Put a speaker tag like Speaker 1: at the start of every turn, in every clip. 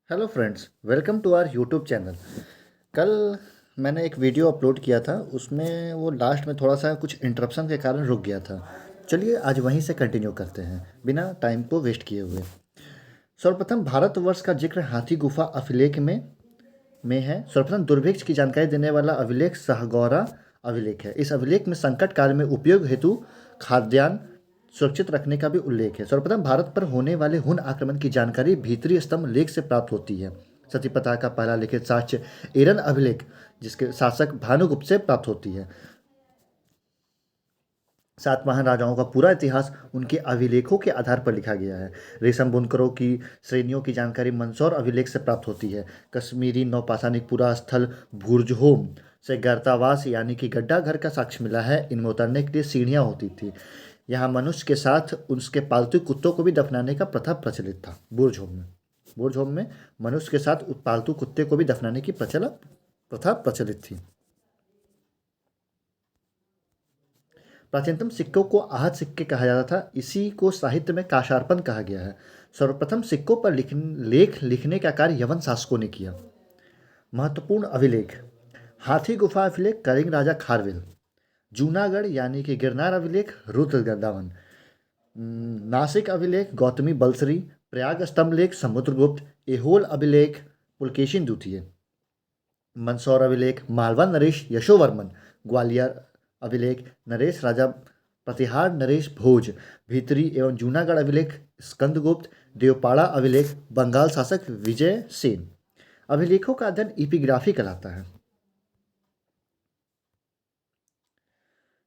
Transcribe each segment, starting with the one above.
Speaker 1: Hello friends, welcome to our YouTube channel. कल मैंने एक वीडियो अपलोड किया था, उसमें वो लास्ट में थोड़ा सा कुछ इंटरप्शन के कारण रुक गया था। चलिए आज वहीं से कंटिन्यू करते हैं बिना टाइम को वेस्ट किए हुए। सर्वप्रथम भारतवर्ष का जिक्र हाथी गुफा अभिलेख में है। सर्वप्रथम दुर्भिक्ष की जानकारी देने वाला अभिलेख साहगौरा अभिलेख है। इस अभिलेख में संकट काल में उपयोग हेतु खाद्यान्न सुरक्षित रखने का भी उल्लेख है। सर्वप्रथम भारत पर होने वाले हुन आक्रमण की जानकारी भीतरी स्तंभ लेख से प्राप्त होती है। सती प्रथा का पहला लिखित साक्ष्य एरन अभिलेख जिसके शासक भानुगुप्त से प्राप्त होती है। सातवाहन राजाओं का पूरा इतिहास उनके अभिलेखों के आधार पर लिखा गया है। रेशम बुनकरों की श्रेणियों की जानकारी मंदसौर अभिलेख से प्राप्त होती है। कश्मीरी नौपाषाणिक पुरा स्थल भुर्जहोम से गर्तावास यानी कि गड्ढा घर का साक्ष्य मिला है। इनमें उतरने के लिए सीढ़ियाँ होती थी। यहाँ मनुष्य के साथ उसके पालतू कुत्तों को भी दफनाने का प्रथा प्रचलित था। बुर्जहोम में मनुष्य के साथ पालतू कुत्ते को भी दफनाने की प्रथा प्रचलित थी। प्राचीनतम सिक्कों को आहत सिक्के कहा जाता था। इसी को साहित्य में काशार्पण कहा गया है। सर्वप्रथम सिक्कों पर लेख लिखने का कार्य यवन शासकों ने किया। महत्वपूर्ण अभिलेख: हाथी गुफा अभिलेख कलिंग राजा खारवेल। जूनागढ़ यानी कि गिरनार अभिलेख रुद्रदावन। नासिक अभिलेख गौतमी बलसरी। प्रयाग स्तंभ लेख समुद्रगुप्त। एहोल अभिलेख पुलकेशिन द्वितीय। मंदसौर अभिलेख मालवा नरेश यशोवर्मन। ग्वालियर अभिलेख नरेश राजा प्रतिहार नरेश भोज। भीतरी एवं जूनागढ़ अभिलेख स्कंदगुप्त। देवपाड़ा अभिलेख बंगाल शासक विजय सेन। अभिलेखों का अध्ययन इपिग्राफी कहलाता है।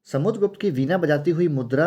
Speaker 1: समुद्रगुप्त की वीणा बजाती हुई मुद्रा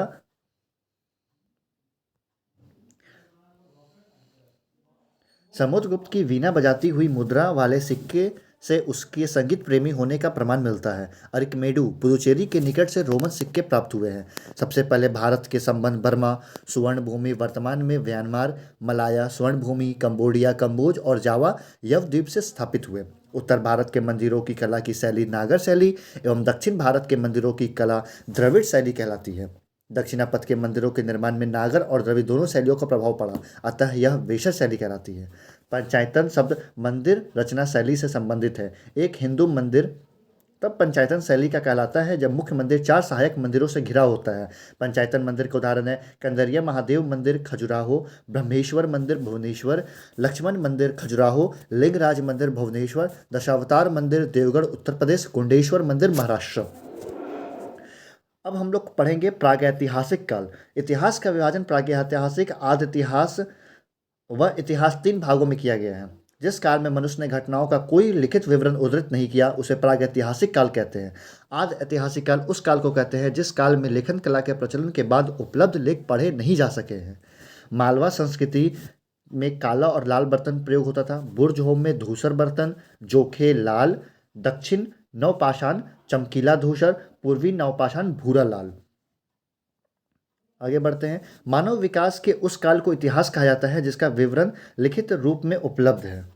Speaker 1: समुद्रगुप्त की वीणा बजाती हुई मुद्रा वाले सिक्के से उसके संगीत प्रेमी होने का प्रमाण मिलता है। अरिकमेडु पुदुचेरी के निकट से रोमन सिक्के प्राप्त हुए हैं। सबसे पहले भारत के संबंध बर्मा स्वर्ण भूमि वर्तमान में म्यांमार मलाया स्वर्ण भूमि कंबोडिया कम्बोज और जावा यवद्वीप से स्थापित हुए। उत्तर भारत के मंदिरों की कला की शैली नागर शैली एवं दक्षिण भारत के मंदिरों की कला द्रविड़ शैली कहलाती है। दक्षिणापथ के मंदिरों के निर्माण में नागर और द्रविड़ दोनों शैलियों का प्रभाव पड़ा, अतः यह वेशर शैली कहलाती है। पंचायतन शब्द मंदिर रचना शैली से संबंधित है। एक हिंदू मंदिर तब पंचायतन शैली का कहलाता है जब मुख्य मंदिर चार सहायक मंदिरों से घिरा होता है। पंचायतन मंदिर के उदाहरण है कंदरिया महादेव मंदिर खजुराहो, ब्रह्मेश्वर मंदिर भुवनेश्वर, लक्ष्मण मंदिर खजुराहो, लिंगराज मंदिर भुवनेश्वर, दशावतार मंदिर देवगढ़ उत्तर प्रदेश, कुंडेश्वर मंदिर महाराष्ट्र। अब हम लोग पढ़ेंगे प्रागैतिहासिक काल। इतिहास का विभाजन प्रागैतिहासिक आदि इतिहास व इतिहास तीन भागों में किया गया है। जिस काल में मनुष्य ने घटनाओं का कोई लिखित विवरण उद्धृत नहीं किया उसे प्रागैतिहासिक काल कहते हैं। आदि ऐतिहासिक काल उस काल को कहते हैं जिस काल में लेखन कला के प्रचलन के बाद उपलब्ध लेख पढ़े नहीं जा सके हैं। मालवा संस्कृति में काला और लाल बर्तन प्रयोग होता था। बुर्ज होम में धूसर बर्तन जोखे लाल। दक्षिण नवपाषाण चमकीला धूसर। पूर्वी नवपाषाण भूरा लाल। आगे बढ़ते हैं। मानव विकास के उस काल को इतिहास कहा जाता है जिसका विवरण लिखित रूप में उपलब्ध है।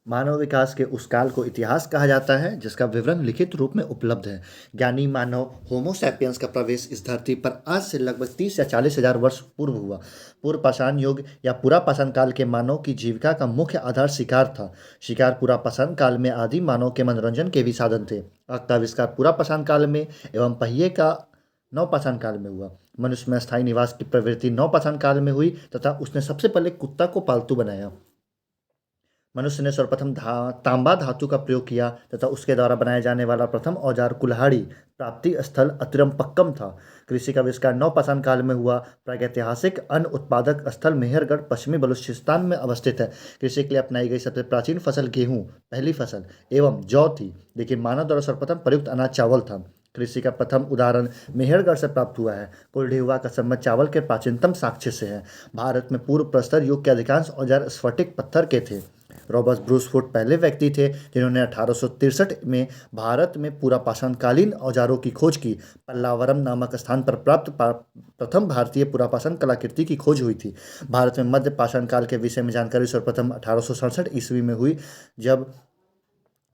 Speaker 1: मानव विकास के उस काल को इतिहास कहा जाता है जिसका विवरण लिखित रूप में उपलब्ध है। ज्ञानी मानव होमो सैपियंस का प्रवेश इस धरती पर आज से लगभग 30 या 40 हजार वर्ष पूर्व हुआ। पूर्व पाषाण युग या पुरा पाषाण काल के मानव की जीविका का मुख्य आधार शिकार था। शिकार पुरा पाषाण काल में आदि मानव के मनोरंजन के भी साधन थे। आग का आविष्कार पुरा पाषाण काल में एवं पहिए का नवपाषाण काल में हुआ। मनुष्य में स्थायी निवास की प्रवृत्ति नवपाषाण काल में हुई तथा उसने सबसे पहले कुत्ता को पालतू बनाया। मनुष्य ने सर्वप्रथम तांबा धातु का प्रयोग किया तथा उसके द्वारा बनाए जाने वाला प्रथम औजार कुल्हाड़ी प्राप्ति स्थल अतिरमपक्कम था। कृषि का आविष्कार नवपाषाण काल में हुआ। प्रागैतिहासिक अन्न उत्पादक स्थल मेहरगढ़ पश्चिमी बलूचिस्तान में अवस्थित है। कृषि के लिए अपनाई गई सबसे प्राचीन फसल गेहूँ पहली फसल एवं जौ थी, लेकिन मानव द्वारा सर्वप्रथम प्रयुक्त अनाज चावल था। कृषि का प्रथम उदाहरण मेहरगढ़ से प्राप्त हुआ है। कुलढेउआ का संबंध चावल के प्राचीनतम साक्ष्य से है। भारत में पूर्व प्रस्तर युग के अधिकांश औजार स्फटिक पत्थर के थे। रॉबर्ट ब्रूस फुट पहले व्यक्ति थे जिन्होंने 1863 में भारत में पूरा पाषाणकालीन औजारों की खोज की। पल्लावरम नामक स्थान पर प्राप्त प्रथम भारतीय पुरापाषाण कलाकृति की खोज हुई थी। भारत में मध्य पाषाण काल के विषय में जानकारी सर्वप्रथम 1867 ईस्वी में हुई जब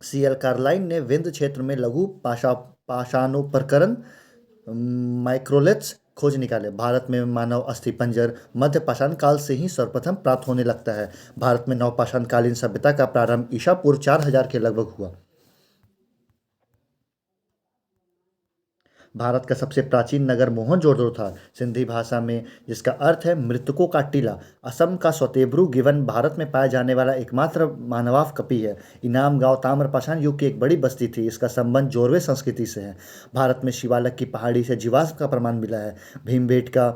Speaker 1: C.L. कार्लाइन ने विंध्य क्षेत्र में लघु पाषाणोपकरण माइक्रोलिथ्स खोज निकाले। भारत में मानव अस्थिपंजर मध्य पाषाण काल से ही सर्वप्रथम प्राप्त होने लगता है। भारत में नवपाषाणकालीन सभ्यता का प्रारंभ ईसा पूर्व 4000 के लगभग हुआ। भारत का सबसे प्राचीन नगर मोहनजोदड़ो था, सिंधी भाषा में, जिसका अर्थ है मृतकों का टीला। असम का सौतेब्रू गिवन भारत में पाया जाने वाला एकमात्र मानवावकपी है। इनाम गांव ताम्रपाषाण युग की एक बड़ी बस्ती थी। इसका संबंध जोरवे संस्कृति से है। भारत में शिवालक की पहाड़ी से जीवाश्म का प्रमाण मिला है। भीमबेटका,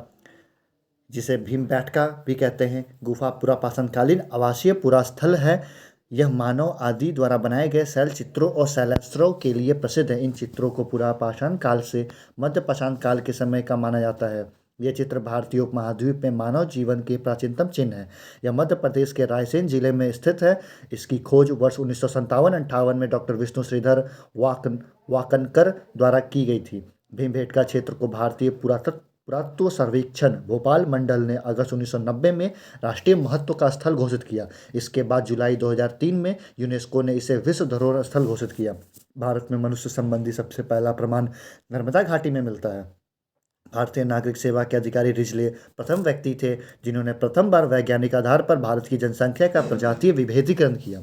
Speaker 1: जिसे भीमबेटका भी कहते हैं, गुफा पुरापाषाणकालीन आवासीय पुरास्थल है। यह मानव आदि द्वारा बनाए गए शैल चित्रों और शैलास्त्रों के लिए प्रसिद्ध है। इन चित्रों को पुरापाषाण काल से मध्य पाषाण काल के समय का माना जाता है। ये चित्र भारतीय उपमहाद्वीप में मानव जीवन के प्राचीनतम चिन्ह है। यह मध्य प्रदेश के रायसेन जिले में स्थित है। इसकी खोज वर्ष 1957-58 में डॉक्टर विष्णु श्रीधर वाकनकर द्वारा की गई थी। भीमबेटका क्षेत्र को भारतीय पुरातत्व सर्वेक्षण भोपाल मंडल ने अगस्त 1990 में राष्ट्रीय महत्व का स्थल घोषित किया। इसके बाद जुलाई 2003 में यूनेस्को ने इसे विश्व धरोहर स्थल घोषित किया। भारत में मनुष्य संबंधी सबसे पहला प्रमाण नर्मदा घाटी में मिलता है। भारतीय नागरिक सेवा के अधिकारी रिजले प्रथम व्यक्ति थे जिन्होंने प्रथम बार वैज्ञानिक आधार पर भारत की जनसंख्या का प्रजातीय विभेदीकरण किया।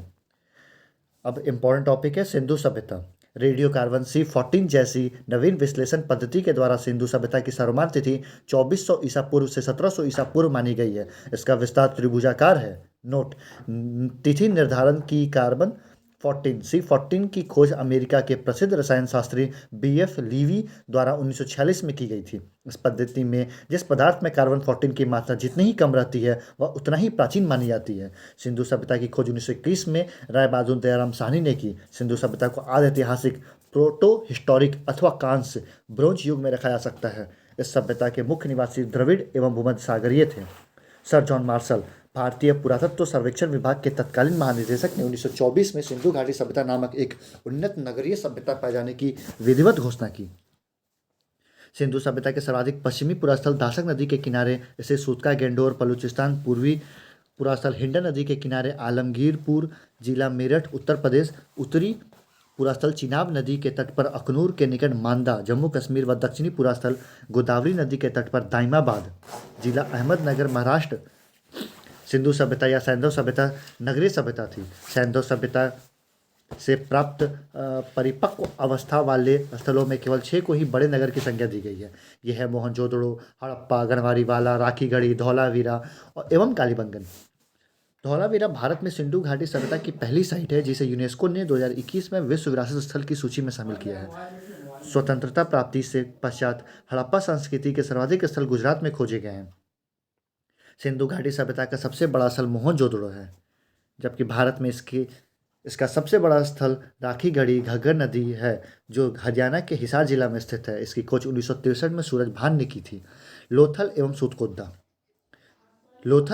Speaker 1: अब इम्पोर्टेंट टॉपिक है सिंधु सभ्यता। रेडियो कार्बन C14 जैसी नवीन विश्लेषण पद्धति के द्वारा सिंधु सभ्यता की सर्वमान्य तिथि 2400 ईसा पूर्व से 1700 ईसा पूर्व मानी गई है। इसका विस्तार त्रिभुजाकार है। नोट: तिथि निर्धारण की कार्बन C14 की खोज अमेरिका के प्रसिद्ध रसायन शास्त्री BF लीवी द्वारा 1946 में की गई थी। इस पद्धति में जिस पदार्थ में कार्बन 14 की मात्रा जितनी ही कम रहती है वह उतना ही प्राचीन मानी जाती है। सिंधु सभ्यता की खोज 1921 में राय बहादुर दयाराम साहनी ने की। सिंधु सभ्यता को आदि ऐतिहासिक, प्रोटो हिस्टोरिक अथवा कांस्य ब्रोंज युग में रखा जा सकता है। इस सभ्यता के मुख्य निवासी द्रविड़ एवं भूमध्य सागरीय थे। सर जॉन मार्शल, भारतीय पुरातत्व सर्वेक्षण विभाग के तत्कालीन महानिदेशक, ने 1924 में सिंधु घाटी सभ्यता नामक एक उन्नत नगरीय सभ्यता पाए जाने की विधिवत घोषणा की। सिंधु सभ्यता के सर्वाधिक पश्चिमी पुरास्थल दाशक नदी के किनारे इसे सूतका, गेंडोर, बलूचिस्तान, पूर्वी पुरास्थल हिंडन नदी के किनारे आलमगीरपुर, जिला मेरठ, उत्तर प्रदेश, उत्तरी पुरास्थल चिनाब नदी के तट पर अखनूर के निकट मांदा, जम्मू कश्मीर, व दक्षिणी पुरास्थल गोदावरी नदी के तट पर दाइमाबाद, जिला अहमदनगर, महाराष्ट्र। सिंधु सभ्यता या सैंधव सभ्यता नगरीय सभ्यता थी। सैंधव सभ्यता से प्राप्त परिपक्व अवस्था वाले स्थलों में केवल 6 को ही बड़े नगर की संज्ञा दी गई है। यह है मोहनजोदड़ो, हड़प्पा, गढ़वारीवाला, राखीगढ़ी, धौलावीरा एवं कालीबंगन। धौलावीरा भारत में सिंधु घाटी सभ्यता की पहली साइट है जिसे यूनेस्को ने 2021 में विश्व विरासत स्थल की सूची में शामिल किया है। स्वतंत्रता प्राप्ति से पश्चात हड़प्पा संस्कृति के सर्वाधिक स्थल गुजरात में खोजे गए हैं। सिंधु घाटी सभ्यता का सबसे बड़ा स्थल मोहनजोदड़ो है, जबकि भारत में इसका सबसे बड़ा स्थल राखीगढ़ी घग्गर नदी है जो हरियाणा के हिसार जिला में स्थित है। इसकी खोज 1963 में सूरज भान ने की थी। लोथल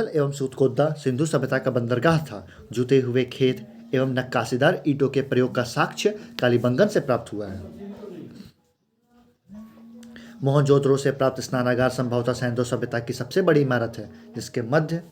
Speaker 1: एवं सूतकोद्दा सिंधु सभ्यता का बंदरगाह था। जुते हुए खेत एवं नक्काशीदार ईंटों के प्रयोग का साक्ष्य कालीबंगन से प्राप्त हुआ है। मोहनजोदड़ो से प्राप्त स्नानागार संभवतः सैंधव सभ्यता की सबसे बड़ी इमारत है, जिसके मध्य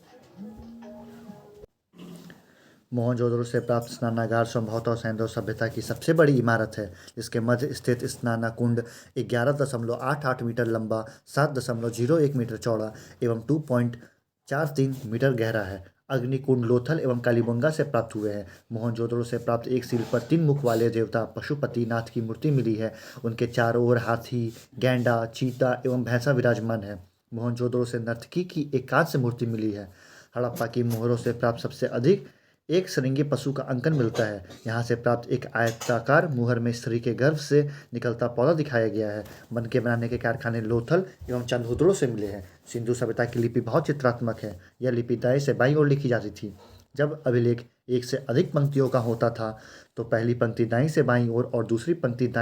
Speaker 1: मोहनजोदड़ो से प्राप्त स्नानागार संभवतः सैंधव सभ्यता की सबसे बड़ी इमारत है, जिसके मध्य स्थित स्नाना कुंड 11.88 मीटर लंबा, 7.01 मीटर चौड़ा एवं 2.43 मीटर गहरा है। अग्निकुंड लोथल एवं कालीबंगा से प्राप्त हुए हैं। मोहनजोदड़ो से प्राप्त एक सील पर 3 मुख वाले देवता पशुपति नाथ की मूर्ति मिली है। उनके चारों ओर हाथी, गैंडा, चीता एवं भैंसा विराजमान है। मोहनजोदड़ो से नर्तकी की एक कांस्य मूर्ति मिली है। हड़प्पा की मोहरों से प्राप्त सबसे अधिक एक श्रृंगी पशु का अंकन मिलता है। यहाँ से प्राप्त एक आयताकार मुहर में स्त्री के गर्भ से निकलता पौधा दिखाया गया है। बनके बनाने के कारखाने लोथल एवं चंदहुदड़ो से मिले हैं। सिंधु सभ्यता की लिपि बहुत चित्रात्मक है। यह लिपि दाएं से बाईं ओर लिखी जाती थी। जब अभिलेख एक से अधिक पंक्तियों का होता था तो पहली पंक्ति दाईं से बाईं ओर और दूसरी पंक्ति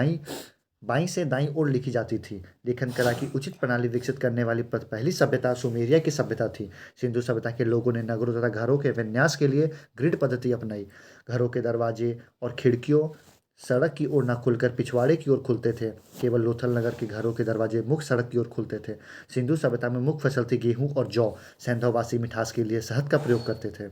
Speaker 1: बाईं से दाईं ओर लिखी जाती थी। लेखन कला की उचित प्रणाली विकसित करने वाली पहली सभ्यता सुमेरिया की सभ्यता थी। सिंधु सभ्यता के लोगों ने नगरों तथा घरों के विन्यास के लिए ग्रिड पद्धति अपनाई। घरों के दरवाजे और खिड़कियों सड़क की ओर न खुलकर पिछवाड़े की ओर खुलते थे। केवल लोथल नगर के घरों के दरवाजे मुख्य सड़क की ओर खुलते थे। सिंधु सभ्यता में मुख्य फसल थी गेहूँ और जौ। सैंधववासी मिठास के लिए शहद का प्रयोग करते थे।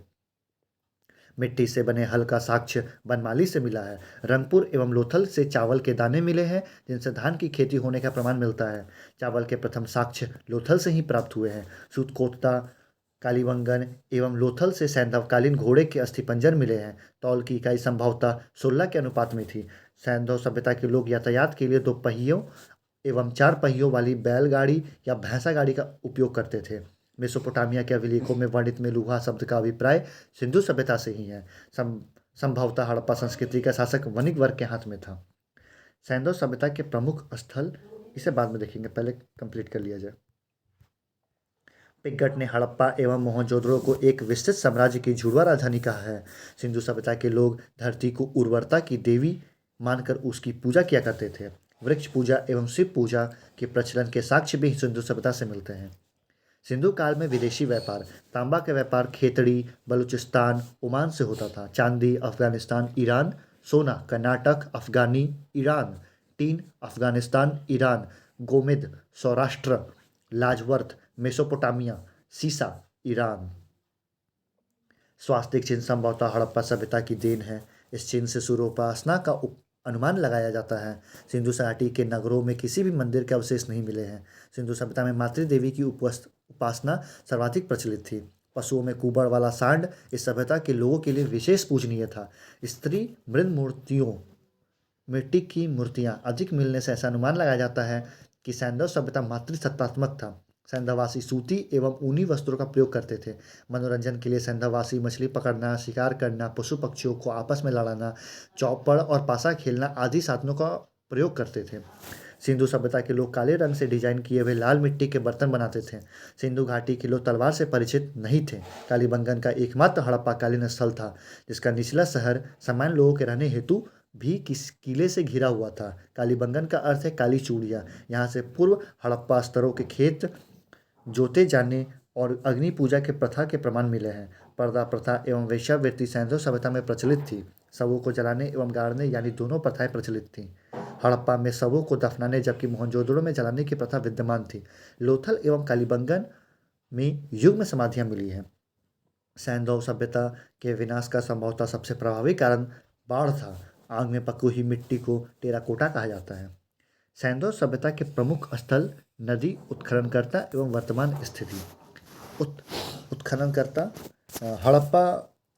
Speaker 1: मिट्टी से बने हल का साक्ष्य बनमाली से मिला है। रंगपुर एवं लोथल से चावल के दाने मिले हैं जिनसे धान की खेती होने का प्रमाण मिलता है। चावल के प्रथम साक्ष्य लोथल से ही प्राप्त हुए हैं। सूतकोटता, कालीबंगन एवं लोथल से सैंधवकालीन घोड़े के अस्थिपंजर मिले हैं। तौल की इकाई संभवतः 16 के अनुपात में थी। सैंधव सभ्यता के लोग यातायात के लिए 2 पहियों एवं 4 पहियों वाली बैलगाड़ी या भैंसा गाड़ी का उपयोग करते थे। मेसोपोटामिया के अभिलेखों में वर्णित मेलुहा शब्द का अभिप्राय सिंधु सभ्यता से ही है। संभवतः हड़प्पा संस्कृति का शासक वणिक वर्ग के हाथ में था। सैंधव सभ्यता के प्रमुख स्थल, इसे बाद में देखेंगे, पहले कंप्लीट कर लिया जाए। पिग्गट ने हड़प्पा एवं मोहनजोदड़ो को एक विस्तृत साम्राज्य की जुड़वा राजधानी कहा है। सिंधु सभ्यता के लोग धरती को उर्वरता की देवी मानकर उसकी पूजा किया करते थे। वृक्ष पूजा एवं शिव पूजा के प्रचलन के साक्ष्य भी सिंधु सभ्यता से मिलते हैं। सिंधु काल में विदेशी व्यापार, तांबा का व्यापार खेतड़ी, बलूचिस्तान, ओमान से होता था। चांदी अफगानिस्तान, ईरान, सोना कर्नाटक, अफगानी, ईरान, टीन अफगानिस्तान, ईरान, गोमेद सौराष्ट्र, लाजवर्थ मेसोपोटामिया, सीसा ईरान। स्वास्तिक चिन्ह संभवतः हड़प्पा सभ्यता की देन है। इस चिन्ह से सूर्योपासना का अनुमान लगाया जाता है। सिंधु घाटी के नगरों में किसी भी मंदिर के अवशेष नहीं मिले हैं। सिंधु सभ्यता में मातृदेवी की उपासना सर्वाधिक प्रचलित थी। पशुओं में कुबड़ वाला सांड इस सभ्यता के लोगों के लिए विशेष पूजनीय था। स्त्री मृद मूर्तियों, मिट्टी की मूर्तियां अधिक मिलने से ऐसा अनुमान लगाया जाता है कि सैंधव सभ्यता मातृसत्तात्मक था। सैंधववासी सूती एवं ऊनी वस्त्रों का प्रयोग करते थे। मनोरंजन के लिए सैंधववासी मछली पकड़ना, शिकार करना, पशु पक्षियों को आपस में लड़ाना, चौपड़ और पासा खेलना आदि साधनों का प्रयोग करते थे। सिंधु सभ्यता के लोग काले रंग से डिजाइन किए हुए लाल मिट्टी के बर्तन बनाते थे। सिंधु घाटी के लोग तलवार से परिचित नहीं थे। कालीबंगन का एकमात्र हड़प्पाकालीन स्थल था जिसका निचला शहर सामान्य लोगों के रहने हेतु भी किस किले से घिरा हुआ था। कालीबंगन का अर्थ है काली चूड़ियाँ। यहाँ से पूर्व हड़प्पा स्तरों के खेत जोते जाने और अग्नि पूजा के प्रथा के प्रमाण मिले हैं। पर्दा प्रथा एवं वेश्यावृत्ति सैंधव सभ्यता में प्रचलित थी। शवों को जलाने एवं गाड़ने यानी दोनों प्रथाएं प्रचलित थीं। हड़प्पा में शवों को दफनाने जबकि मोहनजोदड़ो में जलाने की प्रथा विद्यमान थी। लोथल एवं कालीबंगन में युग्म समाधियां मिली हैं। सैंधव सभ्यता के विनाश का संभवतः सबसे प्रभावी कारण बाढ़ था। आग में पकी हुई मिट्टी को टेराकोटा कहा जाता है। सैंधव सभ्यता के प्रमुख स्थल, नदी, उत्खननकर्ता एवं वर्तमान स्थिति। उत्खननकर्ता, हड़प्पा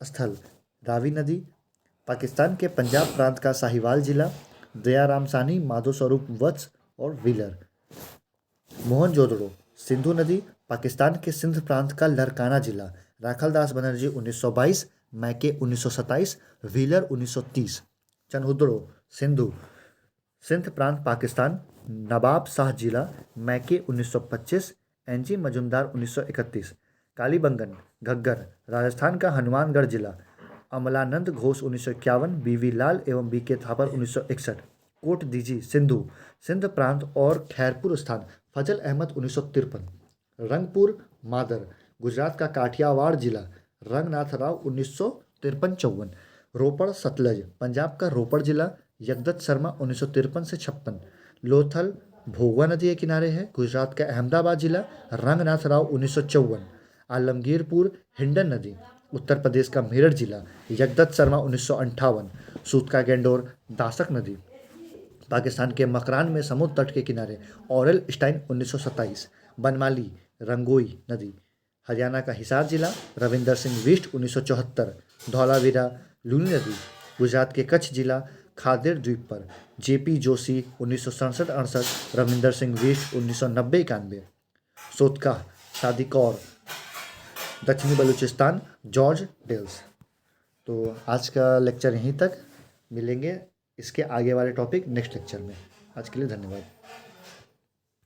Speaker 1: स्थल रावी नदी, पाकिस्तान के पंजाब प्रांत का साहिवाल जिला, दयाराम सानी, माधो स्वरूप वत्स और व्हीलर। मोहनजोदड़ो, सिंधु नदी, पाकिस्तान के सिंध प्रांत का लरकाना जिला, राखलदास बनर्जी 1922, मैके 1927, व्हीलर 1930। चनहुदड़ो, सिंध प्रांत पाकिस्तान, नवाब शाह जिला, मैके 1925, एनजी मजुमदार 1931। कालीबंगन, घग्गर, राजस्थान का हनुमानगढ़ जिला, अमलानंद घोष 1951, बीवी लाल एवं बीके थापर 1961। कोट दीजी, सिंध प्रांत और खैरपुर स्थान, फजल अहमद 1953। रंगपुर, मादर, गुजरात का काठियावाड़ जिला, रंगनाथ राव 1953-54। रोपड़ सतलज, पंजाब का रोपड़ जिला, यगदत्त शर्मा 1953 से 56। लोथल भोगवा नदी के किनारे है, गुजरात का अहमदाबाद जिला, रंगनाथ राव 1954। आलमगीरपुर हिंडन नदी, उत्तर प्रदेश का मेरठ जिला, यगदत्त शर्मा 1958। सूत का गेंडोर दासक नदी, पाकिस्तान के मकरान में समुद्र तट के किनारे, ऑरेल स्टाइन 1927। बनमाली रंगोई नदी, हरियाणा का हिसार जिला, रविंदर सिंह बिष्ट 1974। धौलावीरा लूनी नदी, गुजरात के कच्छ जिला, खादेर द्वीप पर, जेपी जोशी 1967-68, रविंदर सिंह बिष्ट 1990-91। सोतका सादिकौर, दक्षिणी बलूचिस्तान, जॉर्ज डेल्स। तो आज का लेक्चर यहीं तक, मिलेंगे इसके आगे वाले टॉपिक नेक्स्ट लेक्चर में। आज के लिए धन्यवाद।